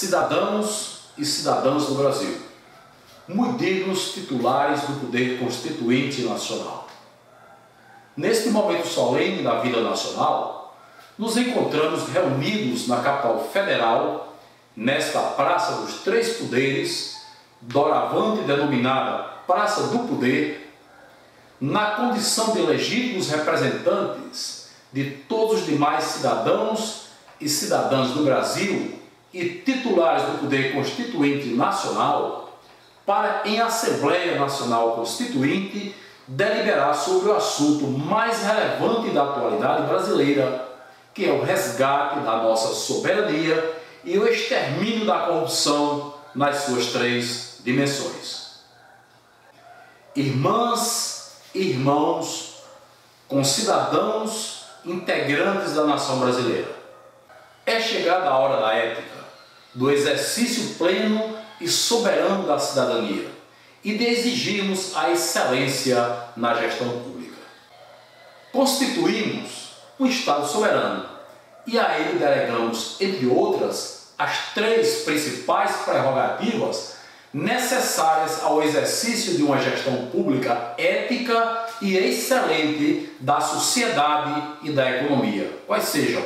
cidadãos e cidadãs do Brasil, muito dignos titulares do poder constituinte nacional. Neste momento solene da vida nacional, nos encontramos reunidos na capital federal, nesta Praça dos Três Poderes, doravante denominada Praça do Poder, na condição de legítimos representantes de todos os demais cidadãos e cidadãs do Brasil e titulares do poder constituinte nacional, para, em Assembleia Nacional Constituinte, deliberar sobre o assunto mais relevante da atualidade brasileira, que é o resgate da nossa soberania e o extermínio da corrupção nas suas três dimensões. Irmãs e irmãos, concidadãos integrantes da nação brasileira, é chegada a hora da ética, do exercício pleno e soberano da cidadania e de exigirmos a excelência na gestão pública. Constituímos um Estado soberano e a ele delegamos, entre outras, as três principais prerrogativas necessárias ao exercício de uma gestão pública ética e excelente da sociedade e da economia, quais sejam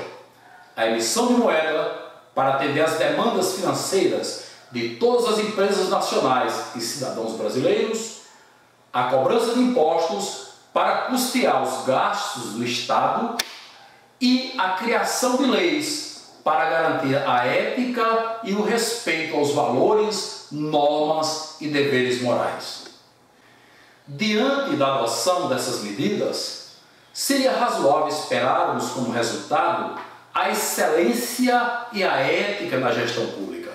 a emissão de moeda para atender às demandas financeiras de todas as empresas nacionais e cidadãos brasileiros, a cobrança de impostos para custear os gastos do Estado e a criação de leis para garantir a ética e o respeito aos valores, normas e deveres morais. Diante da adoção dessas medidas, seria razoável esperarmos como resultado a excelência e a ética na gestão pública.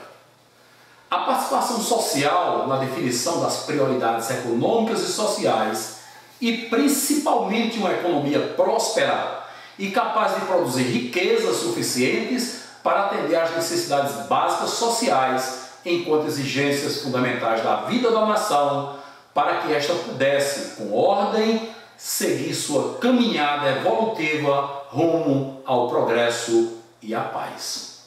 A participação social na definição das prioridades econômicas e sociais e principalmente uma economia próspera e capaz de produzir riquezas suficientes para atender às necessidades básicas sociais enquanto exigências fundamentais da vida da nação para que esta pudesse, com ordem, seguir sua caminhada evolutiva rumo ao progresso e à paz.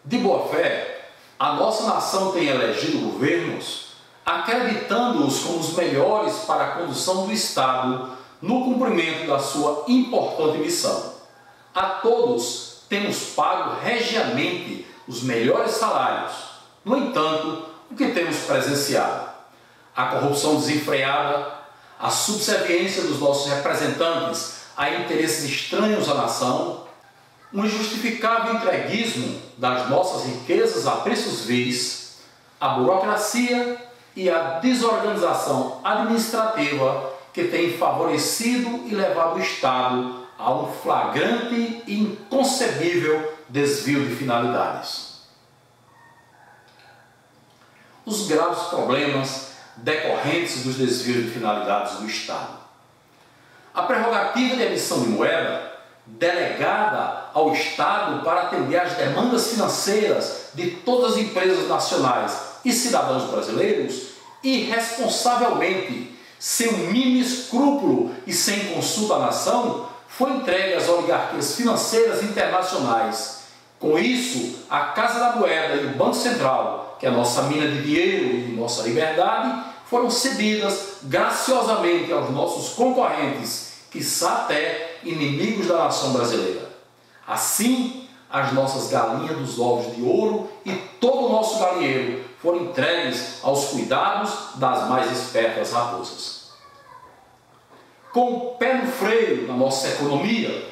De boa fé, a nossa nação tem elegido governos acreditando-os como os melhores para a condução do Estado no cumprimento da sua importante missão. A todos temos pago regiamente os melhores salários. No entanto, o que temos presenciado? A corrupção desenfreada, a subserviência dos nossos representantes a interesses estranhos à nação, um injustificável entreguismo das nossas riquezas a preços vil, a burocracia e a desorganização administrativa que tem favorecido e levado o Estado a um flagrante e inconcebível desvio de finalidades. Os graves problemas decorrentes dos desvios de finalidades do Estado. A prerrogativa de emissão de moeda, delegada ao Estado para atender às demandas financeiras de todas as empresas nacionais e cidadãos brasileiros, irresponsavelmente, sem o mínimo escrúpulo e sem consulta à nação, foi entregue às oligarquias financeiras internacionais. Com isso, a Casa da Moeda e o Banco Central, que é a nossa mina de dinheiro e nossa liberdade, foram cedidas graciosamente aos nossos concorrentes, quiçá até inimigos da nação brasileira. Assim, as nossas galinhas dos ovos de ouro e todo o nosso galinheiro foram entregues aos cuidados das mais espertas raposas. Com o pé no freio na nossa economia,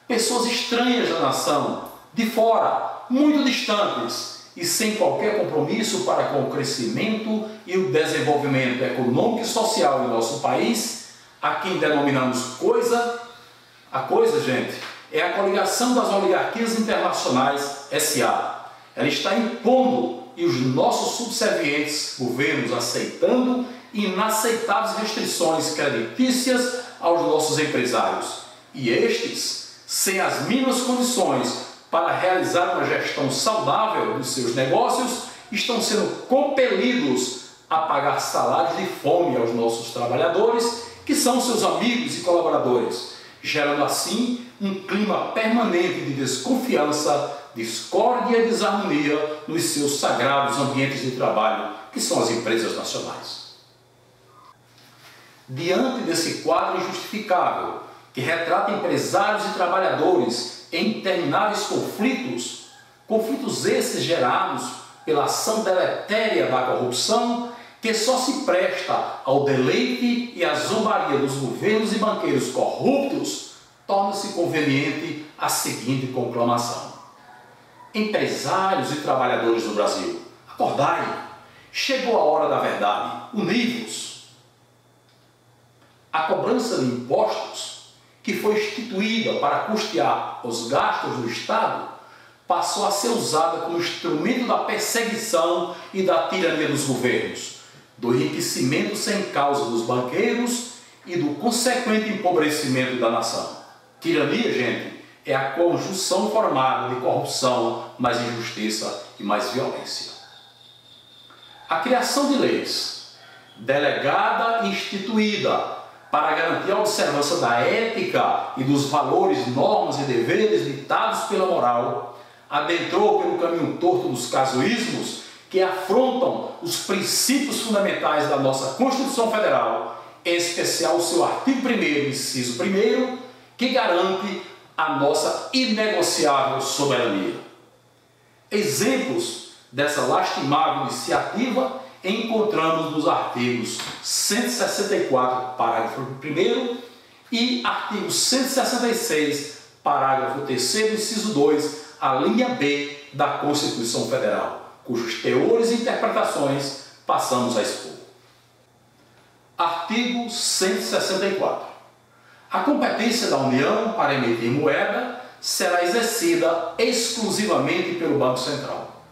pessoas estranhas da nação, de fora, muito distantes, e sem qualquer compromisso para com o crescimento e o desenvolvimento econômico e social em nosso país, a quem denominamos coisa, a coisa, gente, é a coligação das oligarquias internacionais S.A. Ela está impondo e os nossos subservientes governos aceitando inaceitáveis restrições creditícias aos nossos empresários. E estes, sem as mínimas condições para realizar uma gestão saudável dos seus negócios, estão sendo compelidos a pagar salários de fome aos nossos trabalhadores, que são seus amigos e colaboradores, gerando assim um clima permanente de desconfiança discórdia e desarmonia nos seus sagrados ambientes de trabalho, que são as empresas nacionais. Diante desse quadro injustificável, que retrata empresários e trabalhadores em intermináveis conflitos esses gerados pela ação deletéria da corrupção, que só se presta ao deleite e à zombaria dos governos e banqueiros corruptos, torna-se conveniente a seguinte conclamação: empresários e trabalhadores do Brasil, acordai! Chegou a hora da verdade, univos! A cobrança de impostos, que foi instituída para custear os gastos do Estado, passou a ser usada como instrumento da perseguição e da tirania dos governos, do enriquecimento sem causa dos banqueiros e do consequente empobrecimento da nação. Tirania, gente, é a conjunção formada de corrupção, mais injustiça e mais violência. A criação de leis, delegada e instituída para garantir a observância da ética e dos valores, normas e deveres ditados pela moral, adentrou pelo caminho torto dos casuísmos que afrontam os princípios fundamentais da nossa Constituição Federal, em especial o seu artigo 1º, inciso 1º, que garante a nossa inegociável soberania. Exemplos dessa lastimável iniciativa encontramos nos artigos 164, parágrafo 1º, e artigo 166, parágrafo 3º, inciso 2, a linha B da Constituição Federal, cujos teores e interpretações passamos a expor. Artigo 164. A competência da União para emitir moeda será exercida exclusivamente pelo Banco Central.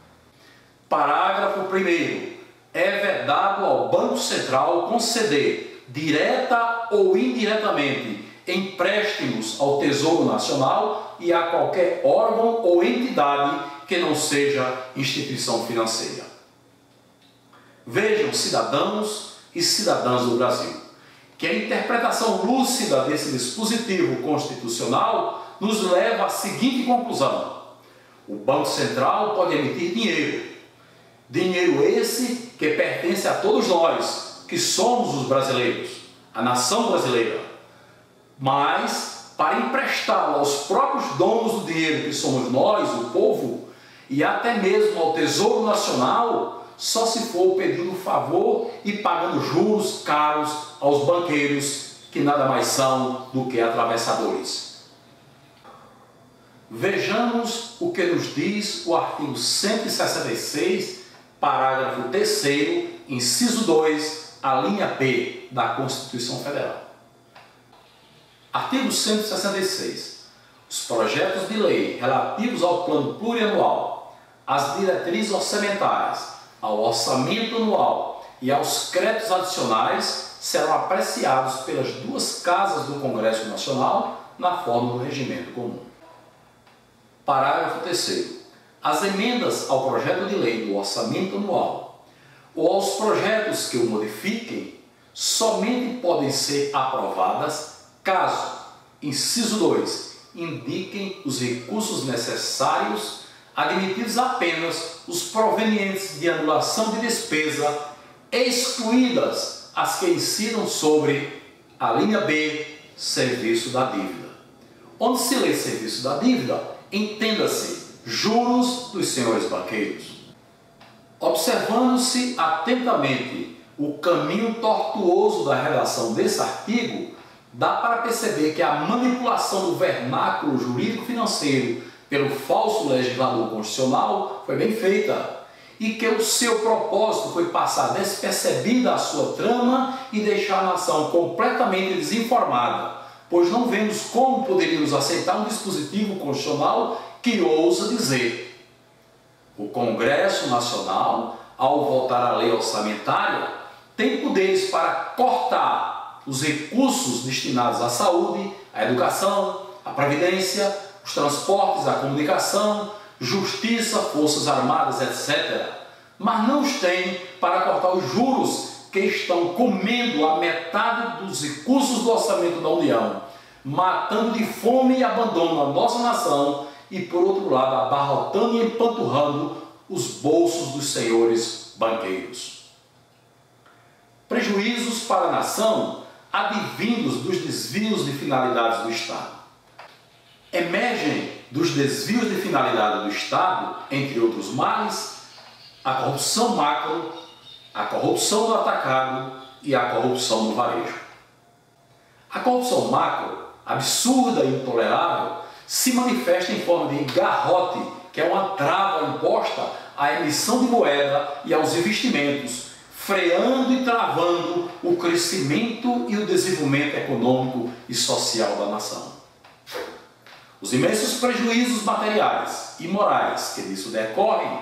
Parágrafo 1º. É vedado ao Banco Central conceder, direta ou indiretamente, empréstimos ao Tesouro Nacional e a qualquer órgão ou entidade que não seja instituição financeira. Vejam, cidadãos e cidadãs do Brasil, que a interpretação lúcida desse dispositivo constitucional nos leva à seguinte conclusão: o Banco Central pode emitir dinheiro. Dinheiro esse que pertence a todos nós, que somos os brasileiros, a nação brasileira. Mas, para emprestá-lo aos próprios donos do dinheiro, que somos nós, o povo, e até mesmo ao Tesouro Nacional, só se for pedindo favor e pagando juros caros aos banqueiros, que nada mais são do que atravessadores. Vejamos o que nos diz o artigo 166, parágrafo 3º, inciso 2, a linha B da Constituição Federal. Artigo 166. Os projetos de lei relativos ao plano plurianual, às diretrizes orçamentárias, ao orçamento anual e aos créditos adicionais serão apreciados pelas duas casas do Congresso Nacional na forma do regimento comum. Parágrafo 3º. As emendas ao projeto de lei do orçamento anual ou aos projetos que o modifiquem somente podem ser aprovadas caso, inciso 2, indiquem os recursos necessários, admitidos apenas os provenientes de anulação de despesa, excluídas as que incidam sobre a linha B, serviço da dívida. Onde se lê serviço da dívida, entenda-se juros dos senhores banqueiros. Observando-se atentamente o caminho tortuoso da redação desse artigo, dá para perceber que a manipulação do vernáculo jurídico-financeiro pelo falso legislador constitucional foi bem feita e que o seu propósito foi passar despercebida a sua trama e deixar a nação completamente desinformada, pois não vemos como poderíamos aceitar um dispositivo constitucional que ousa dizer: o Congresso Nacional, ao votar a lei orçamentária, tem poderes para cortar os recursos destinados à saúde, à educação, à previdência, os transportes, à comunicação, justiça, forças armadas, etc. Mas não os tem para cortar os juros que estão comendo a metade dos recursos do orçamento da União, matando de fome e abandono a nossa nação e, por outro lado, abarrotando e empanturrando os bolsos dos senhores banqueiros. Prejuízos para a nação advindos dos desvios de finalidades do Estado. Emergem dos desvios de finalidade do Estado, entre outros males, a corrupção macro, a corrupção do atacado e a corrupção no varejo. A corrupção macro, absurda e intolerável, se manifesta em forma de garrote, que é uma trava imposta à emissão de moeda e aos investimentos, freando e travando o crescimento e o desenvolvimento econômico e social da nação. Os imensos prejuízos materiais e morais que disso decorrem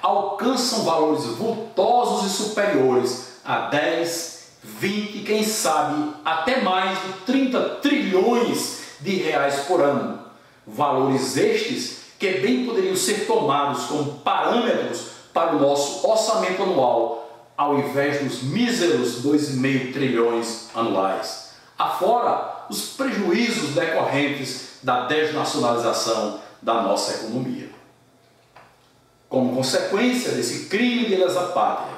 alcançam valores vultosos e superiores a 10, 20, quem sabe até mais de 30 trilhões de reais por ano. Valores estes que bem poderiam ser tomados como parâmetros para o nosso orçamento anual, ao invés dos míseros 2,5 trilhões anuais. Afora os prejuízos decorrentes da desnacionalização da nossa economia. Como consequência desse crime de lesa pátria,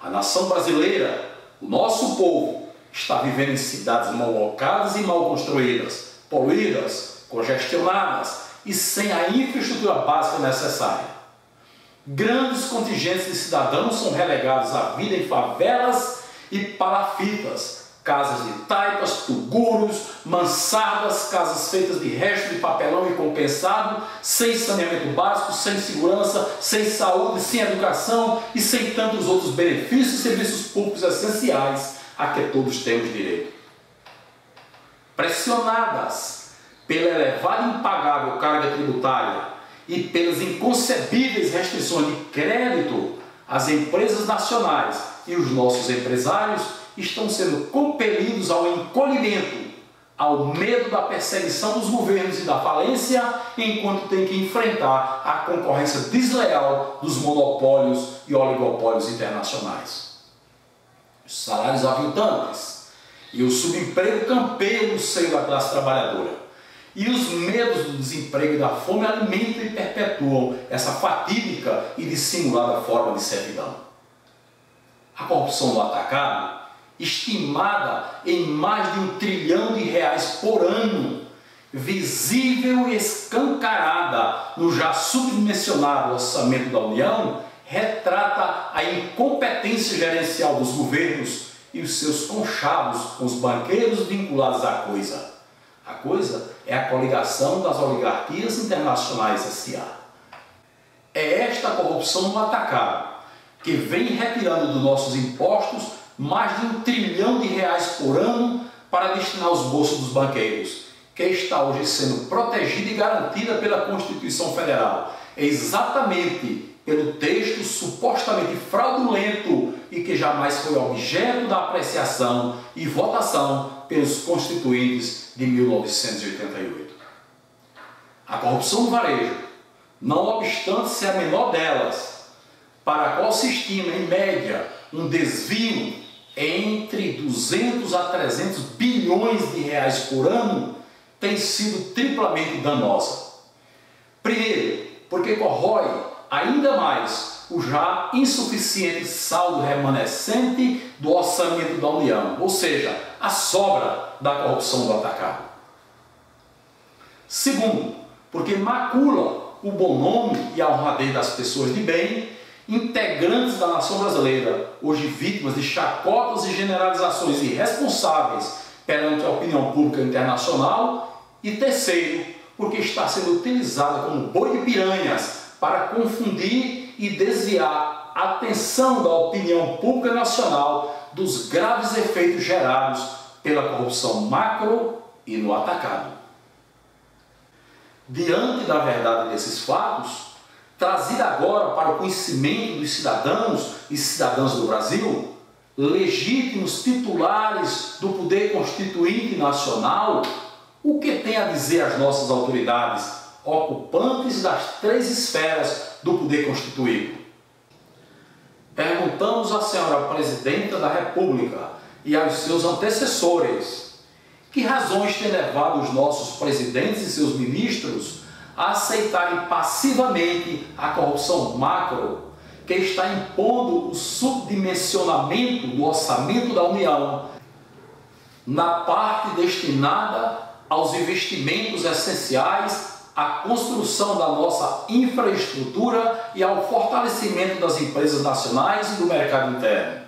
a nação brasileira, o nosso povo, está vivendo em cidades mal locadas e mal construídas, poluídas, congestionadas e sem a infraestrutura básica necessária. Grandes contingentes de cidadãos são relegados à vida em favelas e palafitas, casas de taipas, tugurus, mansardas, casas feitas de resto de papelão e compensado, sem saneamento básico, sem segurança, sem saúde, sem educação e sem tantos outros benefícios e serviços públicos essenciais a que todos temos direito. Pressionadas pela elevada e impagável carga tributária e pelas inconcebíveis restrições de crédito, as empresas nacionais e os nossos empresários estão sendo compelidos ao encolhimento, ao medo da perseguição dos governos e da falência, enquanto têm que enfrentar a concorrência desleal dos monopólios e oligopólios internacionais. Os salários aviltantes e o subemprego campeiam no seio da classe trabalhadora. E os medos do desemprego e da fome alimentam e perpetuam essa fatídica e dissimulada forma de servidão. A corrupção do atacado, estimada em mais de R$1 trilhão por ano, visível e escancarada no já subdimensionado orçamento da União, retrata a incompetência gerencial dos governos e os seus conchavos com os banqueiros vinculados à coisa. A coisa é a coligação das oligarquias internacionais S.A. É esta corrupção no atacado que vem retirando dos nossos impostos mais de R$1 trilhão por ano para destinar aos bolsos dos banqueiros, que está hoje sendo protegida e garantida pela Constituição Federal, exatamente pelo texto supostamente fraudulento e que jamais foi objeto da apreciação e votação pelos constituintes de 1988. A corrupção do varejo, não obstante ser a menor delas, para a qual se estima em média um desvio entre 200 a 300 bilhões de reais por ano, tem sido triplamente danosa. Primeiro, porque corrói ainda mais o já insuficiente saldo remanescente do orçamento da União, ou seja, a sobra da corrupção do atacado. Segundo, porque macula o bom nome e a honradez das pessoas de bem, integrantes da nação brasileira, hoje vítimas de chacotas e generalizações irresponsáveis perante a opinião pública internacional. E terceiro, porque está sendo utilizada como boi de piranhas para confundir e desviar a atenção da opinião pública nacional dos graves efeitos gerados pela corrupção macro e no atacado. Diante da verdade desses fatos, trazida agora para o conhecimento dos cidadãos e cidadãs do Brasil, legítimos titulares do poder constituinte nacional, o que tem a dizer as nossas autoridades, ocupantes das 3 esferas do poder constituído? Perguntamos à senhora Presidenta da República e aos seus antecessores que razões têm levado os nossos presidentes e seus ministros a aceitarem passivamente a corrupção macro, que está impondo o subdimensionamento do orçamento da União na parte destinada aos investimentos essenciais à construção da nossa infraestrutura e ao fortalecimento das empresas nacionais e do mercado interno.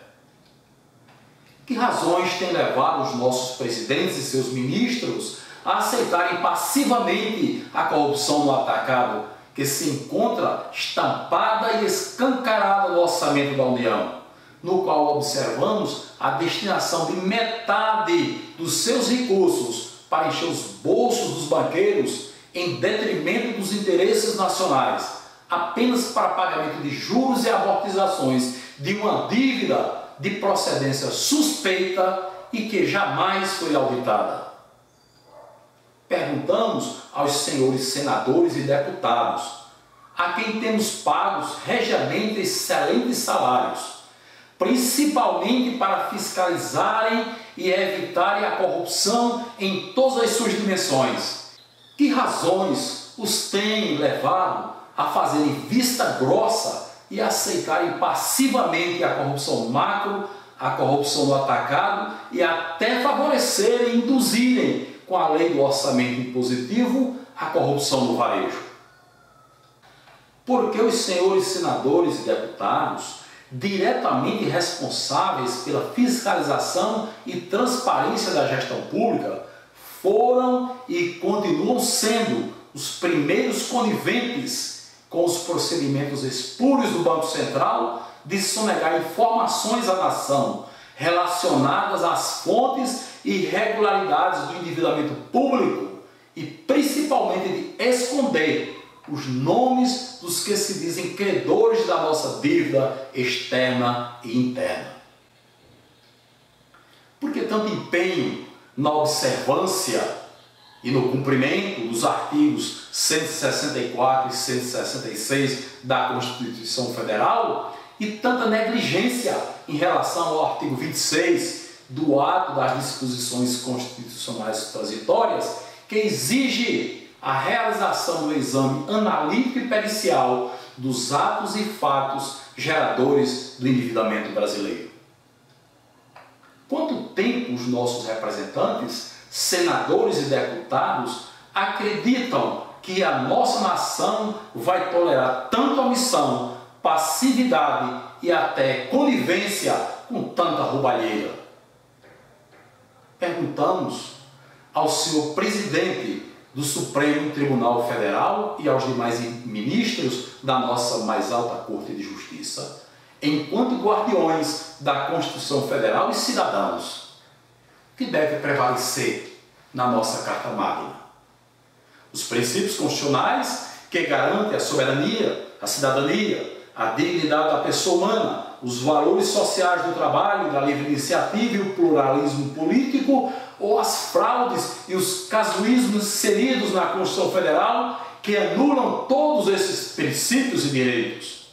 Que razões têm levado os nossos presidentes e seus ministros a aceitarem passivamente a corrupção no atacado, que se encontra estampada e escancarada no orçamento da União, no qual observamos a destinação de metade dos seus recursos para encher os bolsos dos banqueiros em detrimento dos interesses nacionais, apenas para pagamento de juros e amortizações de uma dívida de procedência suspeita e que jamais foi auditada? Perguntamos aos senhores senadores e deputados, a quem temos pagos regiamente excelentes salários, principalmente para fiscalizarem e evitarem a corrupção em todas as suas dimensões. Que razões os têm levado a fazerem vista grossa e aceitarem passivamente a corrupção macro, a corrupção no atacado e até favorecerem e induzirem, com a lei do orçamento impositivo, a corrupção no varejo? Porque os senhores senadores e deputados, diretamente responsáveis pela fiscalização e transparência da gestão pública, foram e continuam sendo os primeiros coniventes com os procedimentos espúrios do Banco Central de sonegar informações à nação relacionadas às fontes e irregularidades do endividamento público e principalmente de esconder os nomes dos que se dizem credores da nossa dívida externa e interna. Por que tanto empenho na observância e no cumprimento dos artigos 164 e 166 da Constituição Federal e tanta negligência em relação ao artigo 26 do ato das disposições constitucionais transitórias, que exige a realização do exame analítico e pericial dos atos e fatos geradores do endividamento brasileiro? Quanto tempo os nossos representantes, senadores e deputados, acreditam que a nossa nação vai tolerar tanto omissão, passividade e até conivência com tanta roubalheira? Perguntamos ao senhor presidente do Supremo Tribunal Federal e aos demais ministros da nossa mais alta Corte de Justiça, enquanto guardiões da Constituição Federal e cidadãos, o que deve prevalecer na nossa Carta Magna? Os princípios constitucionais que garantem a soberania, a cidadania, a dignidade da pessoa humana, os valores sociais do trabalho, da livre iniciativa e o pluralismo político, ou as fraudes e os casuísmos inseridos na Constituição Federal que anulam todos esses princípios e direitos?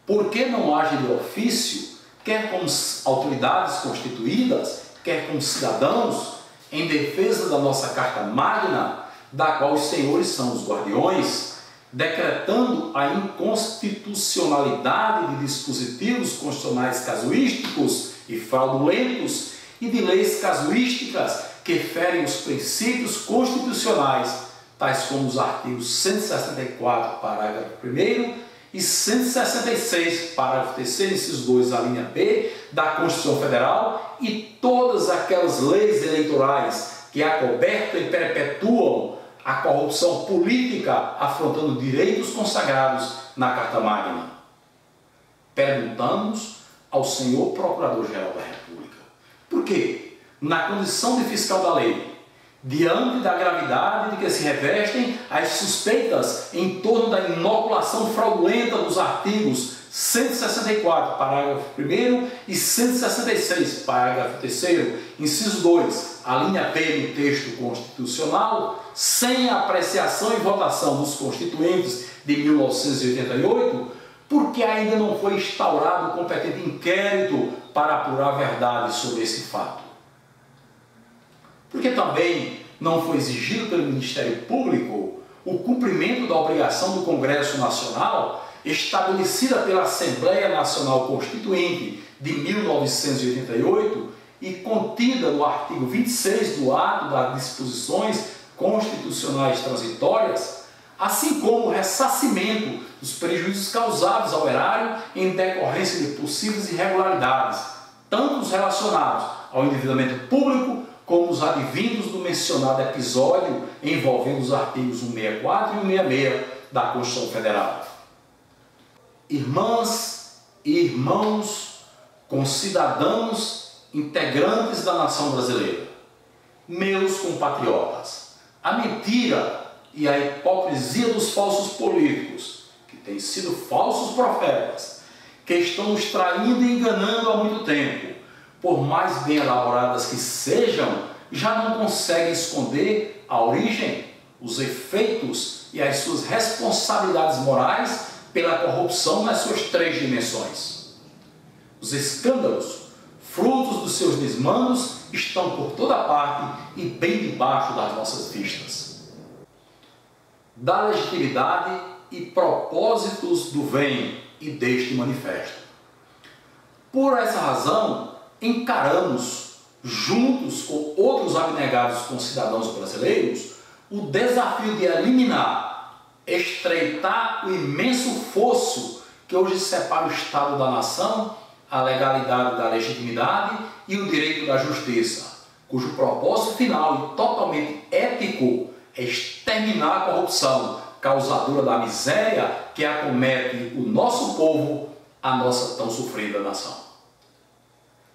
Por que não age de ofício, quer como autoridades constituídas, quer como cidadãos, em defesa da nossa Carta Magna, da qual os senhores são os guardiões, decretando a inconstitucionalidade de dispositivos constitucionais casuísticos e fraudulentos e de leis casuísticas que ferem os princípios constitucionais, tais como os artigos 164, parágrafo 1º e 166, parágrafo 3º, inciso 2, a linha B da Constituição Federal, e todas aquelas leis eleitorais que acobertam e perpetuam a corrupção política, afrontando direitos consagrados na Carta Magna? Perguntamos ao senhor Procurador-Geral da República, por quê, na condição de fiscal da lei, diante da gravidade de que se revestem as suspeitas em torno da inoculação fraudulenta dos artigos 164, parágrafo 1º e 166, parágrafo 3º, inciso 2, a linha B do texto constitucional, sem a apreciação e votação dos constituintes de 1988, porque ainda não foi instaurado o competente inquérito para apurar a verdade sobre esse fato? Porque também não foi exigido pelo Ministério Público o cumprimento da obrigação do Congresso Nacional, estabelecida pela Assembleia Nacional Constituinte de 1988 e contida no artigo 26 do ato das disposições constitucionais transitórias, assim como o ressarcimento dos prejuízos causados ao erário em decorrência de possíveis irregularidades, tanto os relacionados ao endividamento público como os advindos do mencionado episódio envolvendo os artigos 164 e 166 da Constituição Federal. Irmãs e irmãos, concidadãos integrantes da nação brasileira, meus compatriotas, a mentira e a hipocrisia dos falsos políticos, que têm sido falsos profetas, que estão nos traindo e enganando há muito tempo, por mais bem elaboradas que sejam, já não conseguem esconder a origem, os efeitos e as suas responsabilidades morais pela corrupção nas suas três dimensões. Os escândalos, frutos dos seus desmandos, estão por toda parte e bem debaixo das nossas vistas. Da legitimidade e propósitos do vem e deste manifesto. Por essa razão, encaramos, juntos com outros abnegados concidadãos brasileiros, o desafio de eliminar, estreitar o imenso fosso que hoje separa o Estado da nação, a legalidade da legitimidade e o direito da justiça, cujo propósito final e totalmente ético é exterminar a corrupção, causadora da miséria que acomete o nosso povo, a nossa tão sofrida nação.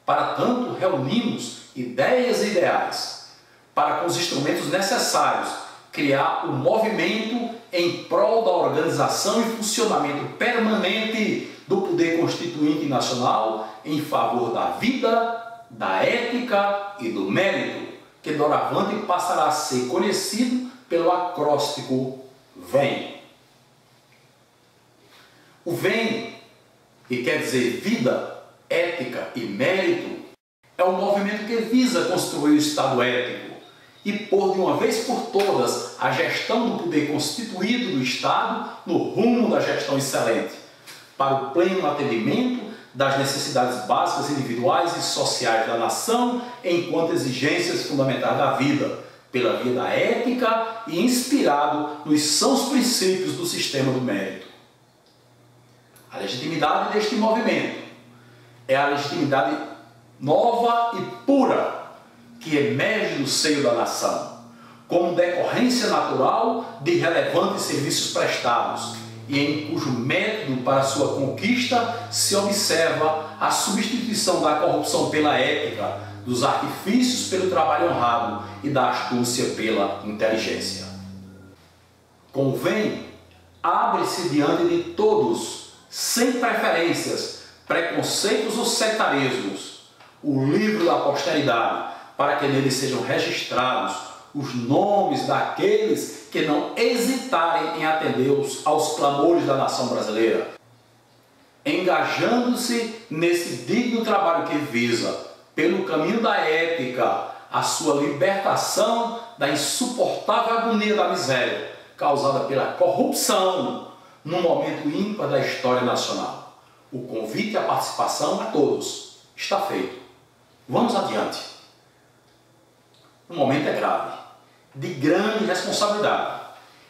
Para tanto, reunimos ideias e ideais, para com os instrumentos necessários, criar um movimento em prol da organização e funcionamento permanente do poder constituinte nacional em favor da vida, da ética e do mérito, que doravante passará a ser conhecido pelo acróstico VEM. O VEM, que quer dizer vida, ética e mérito, é um movimento que visa construir o Estado ético e pôr de uma vez por todas a gestão do poder constituído do Estado no rumo da gestão excelente, para o pleno atendimento das necessidades básicas individuais e sociais da nação enquanto exigências fundamentais da vida, pela via da ética e inspirado nos sãos princípios do sistema do mérito. A legitimidade deste movimento é a legitimidade nova e pura que emerge do seio da nação, como decorrência natural de relevantes serviços prestados e em cujo método para sua conquista se observa a substituição da corrupção pela ética, dos artifícios pelo trabalho honrado e da astúcia pela inteligência. Convém, abre-se diante de todos, sem preferências, preconceitos ou sectarismos, o livro da posteridade, para que nele sejam registrados os nomes daqueles que não hesitarem em atender aos clamores da nação brasileira, engajando-se nesse digno trabalho que visa, pelo caminho da ética, a sua libertação da insuportável agonia da miséria causada pela corrupção num momento ímpar da história nacional. O convite à participação a todos está feito. Vamos adiante. O momento é grave, de grande responsabilidade,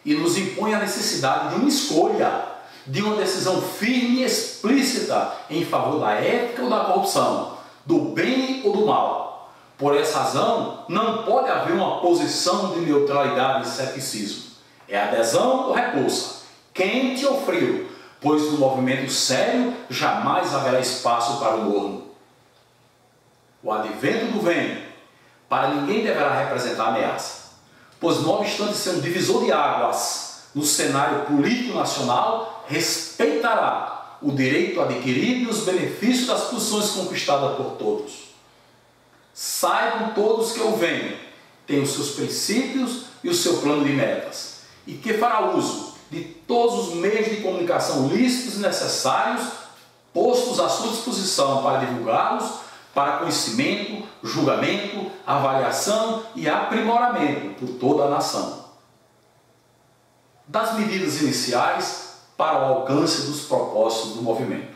e nos impõe a necessidade de uma escolha, de uma decisão firme e explícita em favor da ética ou da corrupção, do bem ou do mal. Por essa razão, não pode haver uma posição de neutralidade e ceticismo. É adesão ou repulsa, quente ou frio, pois no movimento sério jamais haverá espaço para o morno. O advento do VEM para ninguém deverá representar ameaça, pois não obstante ser um divisor de águas no cenário político nacional, respeitará o direito adquirido e os benefícios das posições conquistadas por todos. Saibam todos que o VEM tem os seus princípios e o seu plano de metas, e que fará uso de todos os meios de comunicação lícitos e necessários postos à sua disposição para divulgá-los para conhecimento, julgamento, avaliação e aprimoramento por toda a nação. das medidas iniciais para o alcance dos propósitos do movimento.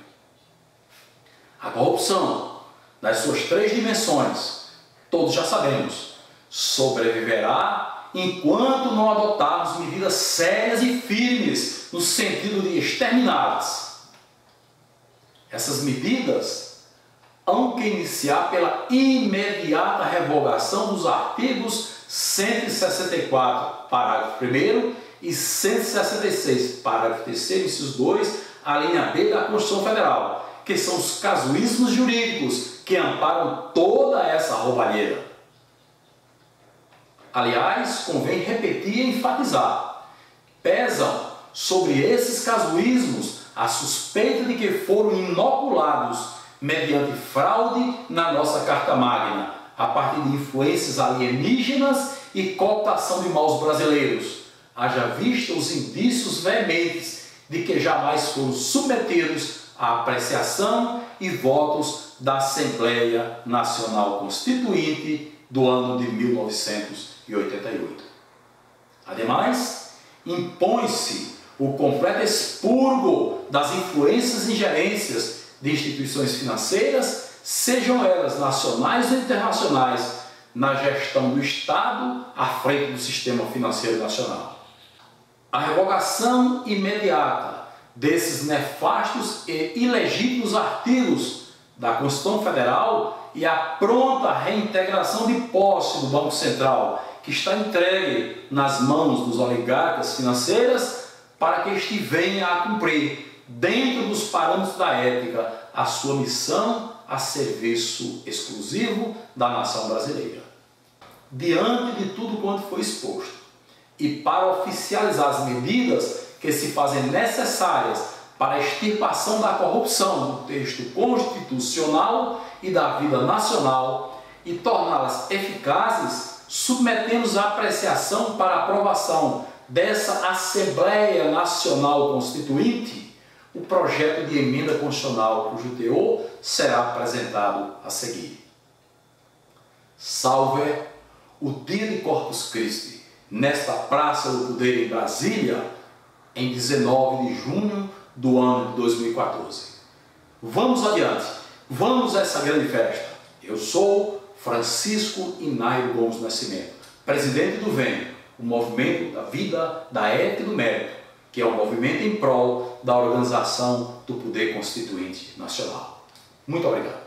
A corrupção, nas suas 3 dimensões, todos já sabemos, sobreviverá enquanto não adotarmos medidas sérias e firmes no sentido de exterminá-las. Essas medidas hão que iniciar pela imediata revogação dos artigos 164, parágrafo 1º, e 166, parágrafo 3º, inciso 2, a linha B da Constituição Federal, que são os casuísmos jurídicos que amparam toda essa roubalheira. Aliás, convém repetir e enfatizar, pesam sobre esses casuísmos a suspeita de que foram inoculados mediante fraude na nossa Carta Magna, a partir de influências alienígenas e cooptação de maus brasileiros, haja vista os indícios veementes de que jamais foram submetidos à apreciação e votos da Assembleia Nacional Constituinte do ano de 1988. Ademais, impõe-se o completo expurgo das influências e ingerências de instituições financeiras, sejam elas nacionais ou internacionais, na gestão do Estado à frente do sistema financeiro nacional. A revogação imediata desses nefastos e ilegítimos artigos da Constituição Federal e a pronta reintegração de posse do Banco Central, que está entregue nas mãos dos oligarcas financeiras, para que este venha a cumprir, dentro dos parâmetros da ética, a sua missão a serviço exclusivo da nação brasileira. Diante de tudo quanto foi exposto, e para oficializar as medidas que se fazem necessárias para a extirpação da corrupção no texto constitucional e da vida nacional e torná-las eficazes, submetemos à apreciação para aprovação dessa Assembleia Nacional Constituinte o projeto de emenda constitucional cujo teor será apresentado a seguir. Salve o dia de Corpus Christi, nesta Praça do Poder em Brasília, em 19 de junho do ano de 2014. Vamos adiante, vamos a essa grande festa. Eu sou Francisco Inairo Gomes Nascimento, presidente do VEM, o Movimento da Vida, da Ética e do Mérito, que é um movimento em prol da organização do Poder Constituinte Nacional. Muito obrigado.